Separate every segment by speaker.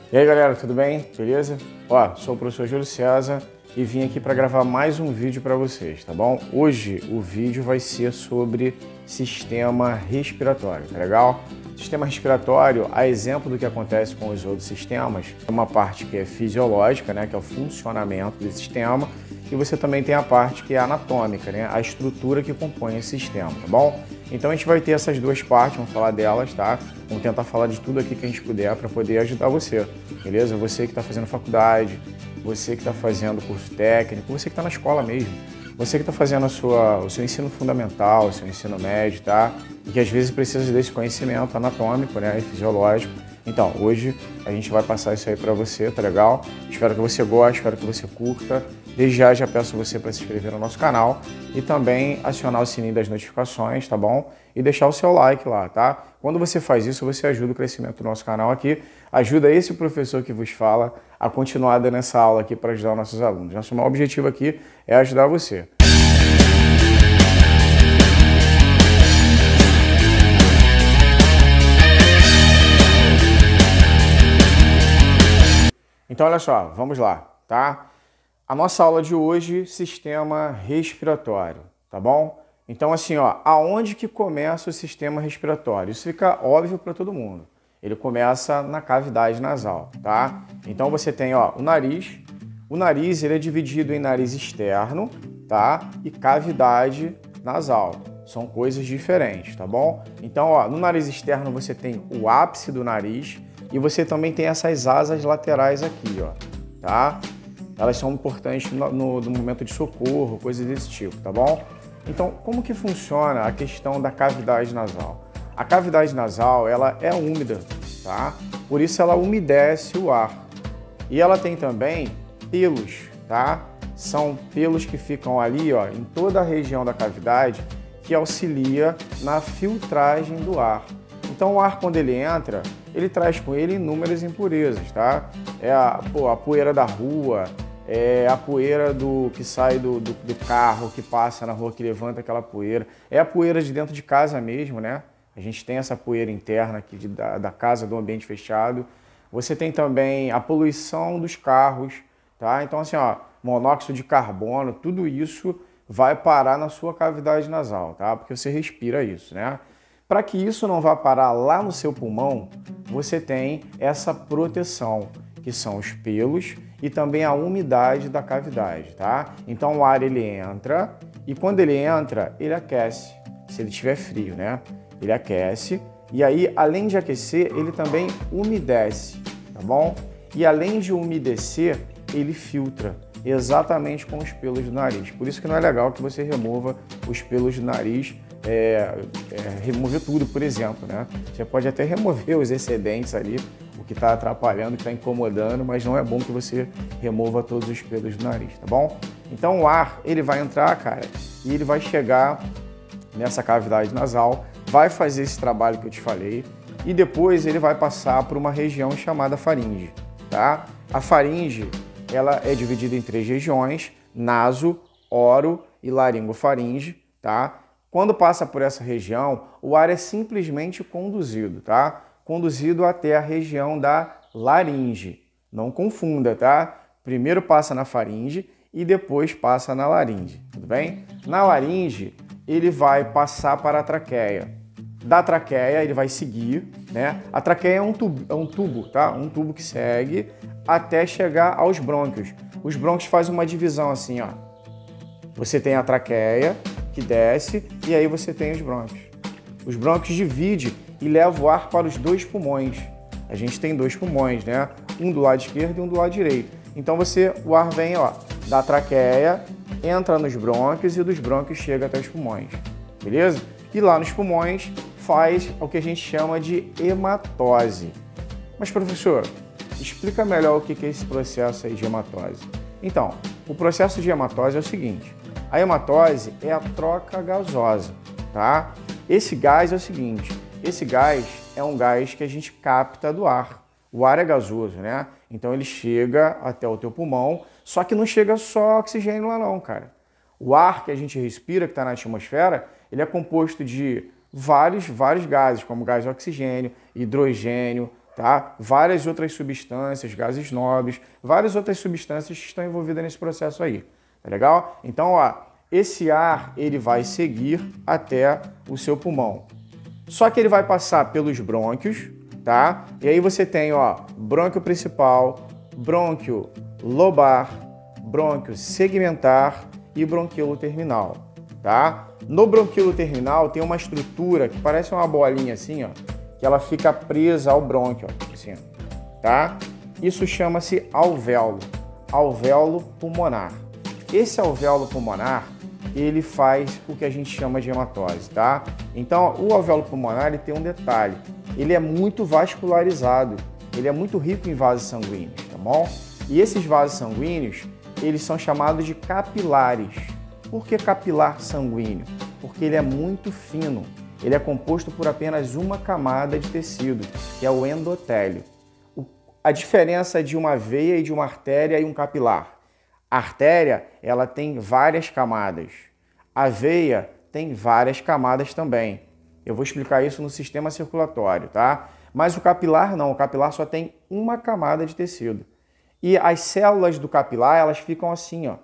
Speaker 1: E aí galera, tudo bem? Beleza? Ó, sou o professor Júlio César e vim aqui para gravar mais um vídeo para vocês, tá bom? Hoje o vídeo vai ser sobre sistema respiratório, tá legal? Sistema respiratório, a exemplo do que acontece com os outros sistemas, é uma parte que é fisiológica, né, que é o funcionamento do sistema, e você também tem a parte que é anatômica, né, a estrutura que compõe esse sistema, tá bom? Então a gente vai ter essas duas partes, vamos falar delas, tá? Vamos tentar falar de tudo aqui que a gente puder para poder ajudar você, beleza? Você que está fazendo faculdade, você que está fazendo curso técnico, você que está na escola mesmo, você que está fazendo o seu ensino fundamental, o seu ensino médio, tá? E que às vezes precisa desse conhecimento anatômico, né, e fisiológico. Então, hoje a gente vai passar isso aí para você, tá legal? Espero que você goste, espero que você curta. Desde já peço você para se inscrever no nosso canal e também acionar o sininho das notificações, tá bom? E deixar o seu like lá, tá? Quando você faz isso, você ajuda o crescimento do nosso canal aqui, ajuda esse professor que vos fala a continuar dando essa aula aqui para ajudar os nossos alunos. Nosso maior objetivo aqui é ajudar você. Então, olha só, vamos lá, tá? A nossa aula de hoje, sistema respiratório, tá bom? Então, assim, ó, aonde que começa o sistema respiratório? Isso fica óbvio para todo mundo. Ele começa na cavidade nasal, tá? Então, você tem, ó, o nariz. O nariz, ele é dividido em nariz externo, tá? E cavidade nasal. São coisas diferentes, tá bom? Então, ó, no nariz externo você tem o ápice do nariz e você também tem essas asas laterais aqui, ó, tá? Elas são importantes no momento de socorro, coisas desse tipo, tá bom? Então, como que funciona a questão da cavidade nasal? A cavidade nasal, ela é úmida, tá? Por isso ela umedece o ar. E ela tem também pelos, tá? São pelos que ficam ali, ó, em toda a região da cavidade, que auxilia na filtragem do ar. Então o ar, quando ele entra, ele traz com ele inúmeras impurezas, tá? É a poeira da rua, é a poeira que sai do carro, que passa na rua, que levanta aquela poeira. É a poeira de dentro de casa mesmo, né? A gente tem essa poeira interna aqui da casa, do ambiente fechado. Você tem também a poluição dos carros, tá? Então, assim, ó, monóxido de carbono, tudo isso vai parar na sua cavidade nasal, tá? Porque você respira isso, né? Para que isso não vá parar lá no seu pulmão, você tem essa proteção, que são os pelos e também a umidade da cavidade, tá? Então o ar ele entra e quando ele entra, ele aquece, se ele estiver frio, né? Ele aquece e aí, além de aquecer, ele também umedece, tá bom? E além de umedecer, ele filtra exatamente com os pelos do nariz. Por isso que não é legal que você remova os pelos do nariz, remover tudo, por exemplo, né? Você pode até remover os excedentes ali, o que está atrapalhando, o que está incomodando, mas não é bom que você remova todos os pelos do nariz, tá bom? Então o ar, ele vai entrar, cara, e ele vai chegar nessa cavidade nasal, vai fazer esse trabalho que eu te falei, e depois ele vai passar por uma região chamada faringe, tá? A faringe, ela é dividida em 3 regiões, naso, oro e laringofaringe, tá? Quando passa por essa região, o ar é simplesmente conduzido, tá? Conduzido até a região da laringe. Não confunda, tá? Primeiro passa na faringe e depois passa na laringe, tudo bem? Na laringe, ele vai passar para a traqueia. Da traqueia, ele vai seguir, né? A traqueia é um tubo, tá? Um tubo que segue até chegar aos brônquios. Os brônquios fazem uma divisão assim, ó. Você tem a traqueia, que desce, e aí você tem os brônquios. Os brônquios dividem e levam o ar para os 2 pulmões. A gente tem 2 pulmões, né? Um do lado esquerdo e um do lado direito. Então o ar vem, ó, da traqueia, entra nos brônquios e dos brônquios chega até os pulmões, beleza? E lá nos pulmões faz o que a gente chama de hematose. Mas, professor, explica melhor o que é esse processo aí de hematose. Então, o processo de hematose é o seguinte: a hematose é a troca gasosa, tá? Esse gás é o seguinte, esse gás é um gás que a gente capta do ar. O ar é gasoso, né? Então ele chega até o teu pulmão, só que não chega só oxigênio lá não, cara. O ar que a gente respira, que está na atmosfera, ele é composto de vários gases, como gás de oxigênio, hidrogênio, tá? Várias outras substâncias, gases nobres, várias outras substâncias que estão envolvidas nesse processo aí, tá legal? Então, ó, esse ar, ele vai seguir até o seu pulmão. Só que ele vai passar pelos brônquios, tá? E aí você tem, ó, brônquio principal, brônquio lobar, brônquio segmentar e bronquíolo terminal, tá? No bronquíolo terminal tem uma estrutura que parece uma bolinha assim, ó, que ela fica presa ao brônquio, ó, assim, tá? Isso chama-se alvéolo, alvéolo pulmonar. Esse alvéolo pulmonar, ele faz o que a gente chama de hematose, tá? Então, o alvéolo pulmonar, ele tem um detalhe, ele é muito vascularizado, ele é muito rico em vasos sanguíneos, tá bom? E esses vasos sanguíneos, eles são chamados de capilares. Por que capilar sanguíneo? Porque ele é muito fino, ele é composto por apenas uma camada de tecido, que é o endotélio. A diferença de uma veia e de uma artéria e um capilar. A artéria, ela tem várias camadas. A veia tem várias camadas também. Eu vou explicar isso no sistema circulatório, tá? Mas o capilar não, o capilar só tem uma camada de tecido. E as células do capilar, elas ficam assim, ó,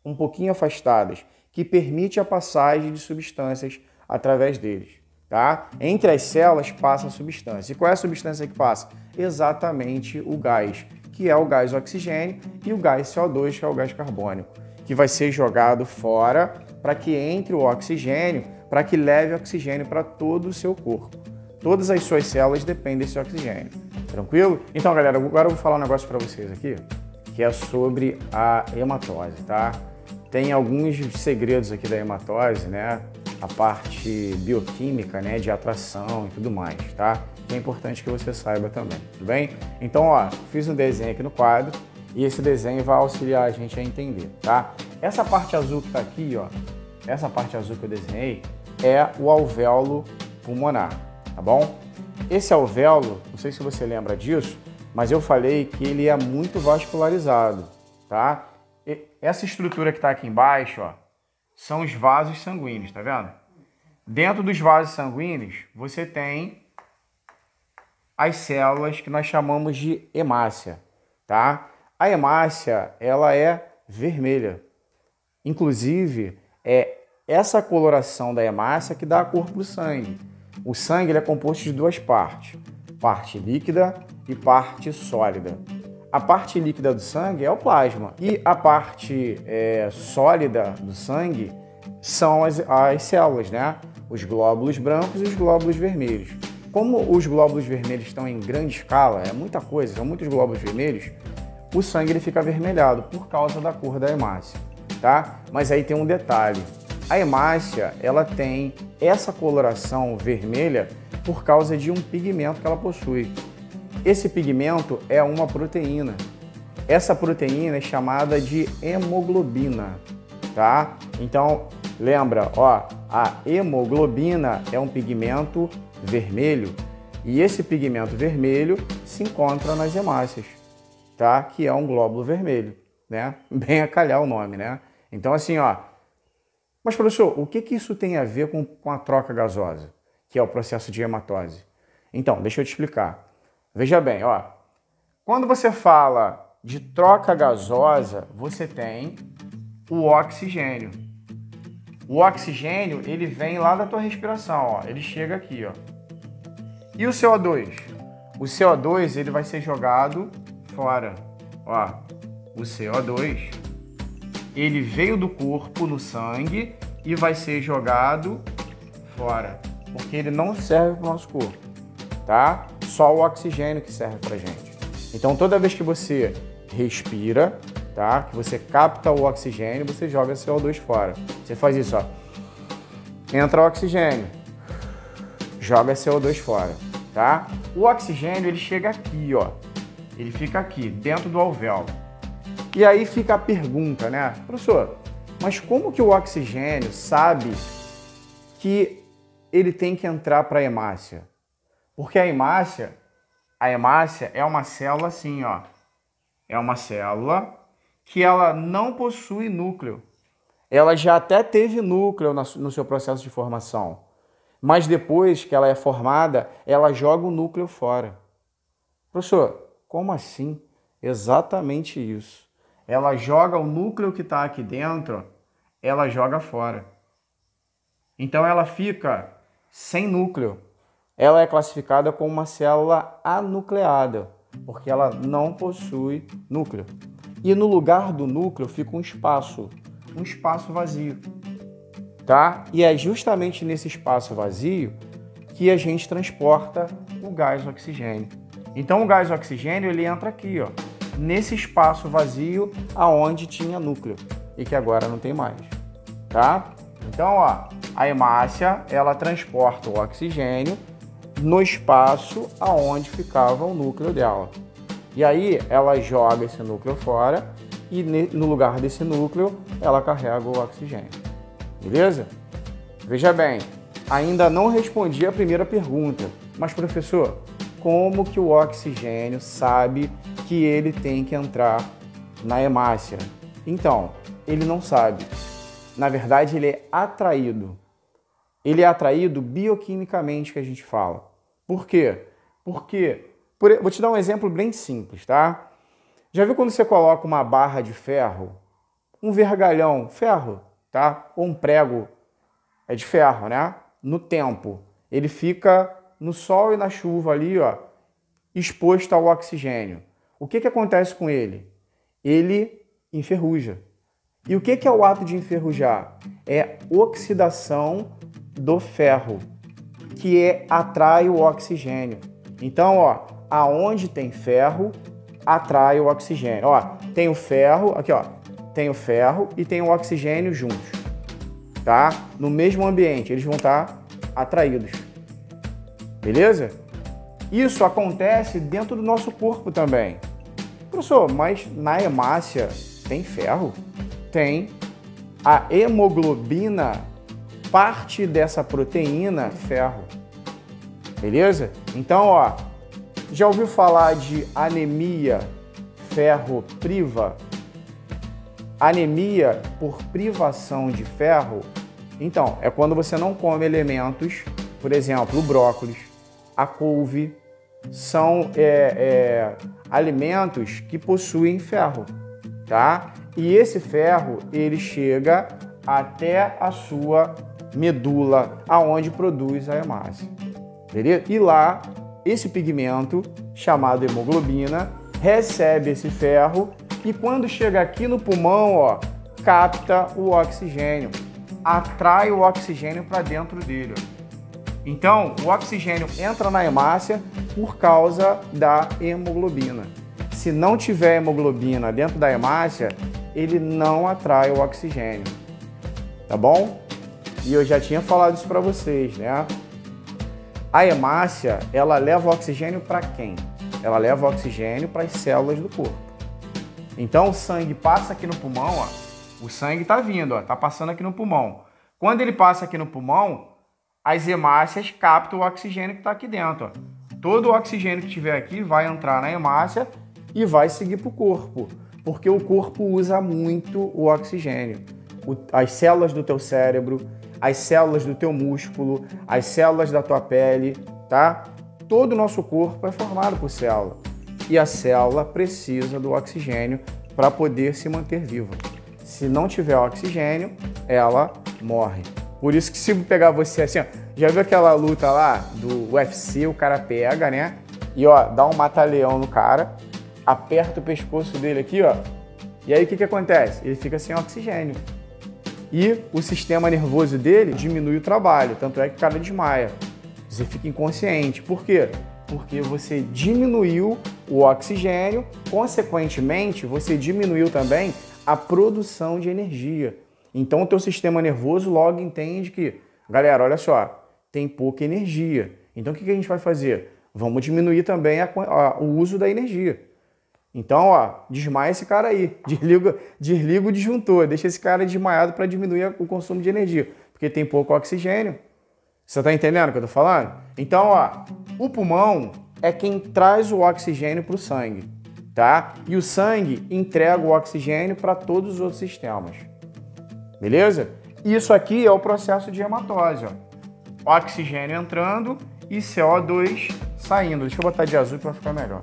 Speaker 1: um pouquinho afastadas, que permite a passagem de substâncias através deles, tá? Entre as células passa a substância. E qual é a substância que passa? Exatamente o gás, que é o gás oxigênio, e o gás CO2, que é o gás carbônico, que vai ser jogado fora para que entre o oxigênio, para que leve oxigênio para todo o seu corpo. Todas as suas células dependem desse oxigênio. Tranquilo? Então, galera, agora eu vou falar um negócio para vocês aqui, que é sobre a hematose, tá? Tem alguns segredos aqui da hematose, né? A parte bioquímica, né? De atração e tudo mais, tá? Que é importante que você saiba também, tudo bem? Então, ó, fiz um desenho aqui no quadro e esse desenho vai auxiliar a gente a entender, tá? Essa parte azul que tá aqui, ó, essa parte azul que eu desenhei é o alvéolo pulmonar, tá bom? Esse alvéolo, não sei se você lembra disso, mas eu falei que ele é muito vascularizado, tá? E essa estrutura que está aqui embaixo, ó, são os vasos sanguíneos, tá vendo? Dentro dos vasos sanguíneos, você tem as células que nós chamamos de hemácia, tá? A hemácia, ela é vermelha. Inclusive, é essa coloração da hemácia que dá a cor para o sangue. O sangue ele é composto de duas partes, parte líquida e parte sólida. A parte líquida do sangue é o plasma e a parte sólida do sangue são as células, né? Os glóbulos brancos e os glóbulos vermelhos. Como os glóbulos vermelhos estão em grande escala, é muita coisa, são muitos glóbulos vermelhos, o sangue ele fica avermelhado por causa da cor da hemácia, tá? Mas aí tem um detalhe. A hemácia, ela tem essa coloração vermelha por causa de um pigmento que ela possui. Esse pigmento é uma proteína. Essa proteína é chamada de hemoglobina, tá? Então, lembra, ó, a hemoglobina é um pigmento vermelho e esse pigmento vermelho se encontra nas hemácias, tá? Que é um glóbulo vermelho, né? Bem a calhar o nome, né? Então, assim, ó. Mas, professor, o que isso tem a ver com a troca gasosa, que é o processo de hematose? Então, deixa eu te explicar. Veja bem, ó. Quando você fala de troca gasosa, você tem o oxigênio. O oxigênio, ele vem lá da tua respiração, ó. Ele chega aqui, ó. E o CO2? O CO2, ele vai ser jogado fora. Ó, o CO2, ele veio do corpo no sangue e vai ser jogado fora, porque ele não serve para o nosso corpo, tá? Só o oxigênio que serve para gente. Então, toda vez que você respira, tá? Que você capta o oxigênio, você joga CO2 fora. Você faz isso, ó. Entra o oxigênio, joga CO2 fora, tá? O oxigênio, ele chega aqui, ó. Ele fica aqui, dentro do alvéolo. E aí fica a pergunta, né? Professor, mas como que o oxigênio sabe que ele tem que entrar para a hemácia? Porque a hemácia é uma célula assim, ó. É uma célula que ela não possui núcleo. Ela já até teve núcleo no seu processo de formação. Mas depois que ela é formada, ela joga o núcleo fora. Professor, como assim? Exatamente isso. Ela joga o núcleo que está aqui dentro, ela joga fora. Então ela fica sem núcleo. Ela é classificada como uma célula anucleada, porque ela não possui núcleo. E no lugar do núcleo fica um espaço vazio, tá? E é justamente nesse espaço vazio que a gente transporta o gás oxigênio. Então o gás oxigênio ele entra aqui, ó, nesse espaço vazio aonde tinha núcleo e que agora não tem mais, tá? Então, ó, a hemácia ela transporta o oxigênio no espaço aonde ficava o núcleo dela. E aí ela joga esse núcleo fora e no lugar desse núcleo ela carrega o oxigênio. Beleza? Veja bem, ainda não respondi a primeira pergunta, mas professor, como que o oxigênio sabe que ele tem que entrar na hemácia? Então, ele não sabe. Na verdade, ele é atraído. Ele é atraído bioquimicamente, que a gente fala. Por quê? Vou te dar um exemplo bem simples, tá? Já viu quando você coloca uma barra de ferro, um vergalhão, ferro, tá? Ou um prego, é de ferro, né? No tempo. Ele fica no sol e na chuva ali, ó, exposto ao oxigênio. O que acontece com ele? Ele enferruja. E o que é o ato de enferrujar? É oxidação do ferro, que atrai o oxigênio. Então, ó, aonde tem ferro, atrai o oxigênio. Ó, tem o ferro, aqui ó, tem o ferro e tem o oxigênio juntos, tá? No mesmo ambiente, eles vão estar atraídos. Beleza? Isso acontece dentro do nosso corpo também. Professor, mas na hemácia tem ferro? Tem. A hemoglobina, parte dessa proteína, ferro. Beleza? Então, ó, já ouviu falar de anemia ferro-priva? Anemia por privação de ferro? Então, é quando você não come elementos, por exemplo, o brócolis, a couve, são alimentos que possuem ferro, tá? E esse ferro, ele chega até a sua medula, aonde produz a hemácia, beleza? E lá, esse pigmento, chamado hemoglobina, recebe esse ferro e quando chega aqui no pulmão, ó, capta o oxigênio, atrai o oxigênio para dentro dele, ó. Então, o oxigênio entra na hemácia por causa da hemoglobina. Se não tiver hemoglobina dentro da hemácia, ele não atrai o oxigênio, tá bom? E eu já tinha falado isso para vocês, né? A hemácia, ela leva o oxigênio para quem? Ela leva o oxigênio para as células do corpo. Então, o sangue passa aqui no pulmão, ó. O sangue tá vindo, ó, tá passando aqui no pulmão. Quando ele passa aqui no pulmão, as hemácias captam o oxigênio que está aqui dentro, ó. Todo o oxigênio que tiver aqui vai entrar na hemácia e vai seguir para o corpo, porque o corpo usa muito o oxigênio. As células do teu cérebro, as células do teu músculo, as células da tua pele, tá? Todo o nosso corpo é formado por célula. E a célula precisa do oxigênio para poder se manter viva. Se não tiver oxigênio, ela morre. Por isso que se pegar você assim, ó, já viu aquela luta lá do UFC, o cara pega, né? E ó, dá um mata-leão no cara, aperta o pescoço dele aqui, ó. E aí o que acontece? Ele fica sem oxigênio. E o sistema nervoso dele diminui o trabalho, tanto é que o cara desmaia. Você fica inconsciente. Por quê? Porque você diminuiu o oxigênio, consequentemente, você diminuiu também a produção de energia. Então, o teu sistema nervoso logo entende que, galera, olha só, tem pouca energia. Então, o que a gente vai fazer? Vamos diminuir também o uso da energia. Então, ó, desmaia esse cara aí, desliga o disjuntor, deixa esse cara desmaiado para diminuir o consumo de energia, porque tem pouco oxigênio. Você está entendendo o que eu estou falando? Então, ó, o pulmão é quem traz o oxigênio para o sangue, tá? E o sangue entrega o oxigênio para todos os outros sistemas. Beleza? Isso aqui é o processo de hematose, ó. Oxigênio entrando e CO2 saindo. Deixa eu botar de azul para ficar melhor.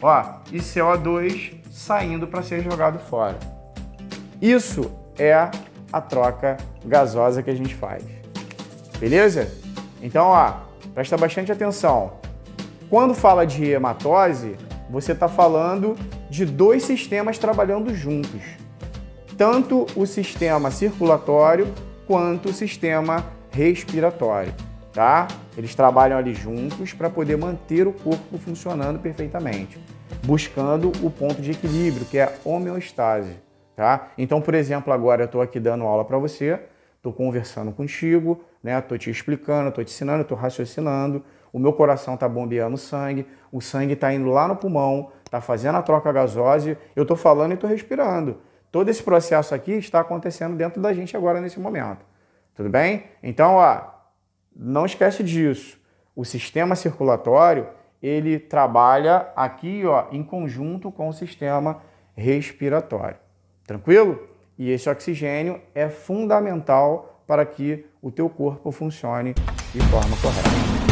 Speaker 1: ó, e CO2 saindo para ser jogado fora. Isso é a troca gasosa que a gente faz. Beleza? Então, ó, presta bastante atenção. Quando fala de hematose, você está falando de dois sistemas trabalhando juntos. Tanto o sistema circulatório quanto o sistema respiratório, tá? Eles trabalham ali juntos para poder manter o corpo funcionando perfeitamente, buscando o ponto de equilíbrio, que é a homeostase, tá? Então, por exemplo, agora eu estou aqui dando aula para você, estou conversando contigo, né? Estou te explicando, estou te ensinando, estou raciocinando, o meu coração está bombeando sangue, o sangue está indo lá no pulmão, está fazendo a troca gasosa, eu estou falando e estou respirando. Todo esse processo aqui está acontecendo dentro da gente agora, nesse momento. Tudo bem? Então, ó, não esquece disso. O sistema circulatório, ele trabalha aqui, ó, em conjunto com o sistema respiratório. Tranquilo? E esse oxigênio é fundamental para que o teu corpo funcione de forma correta.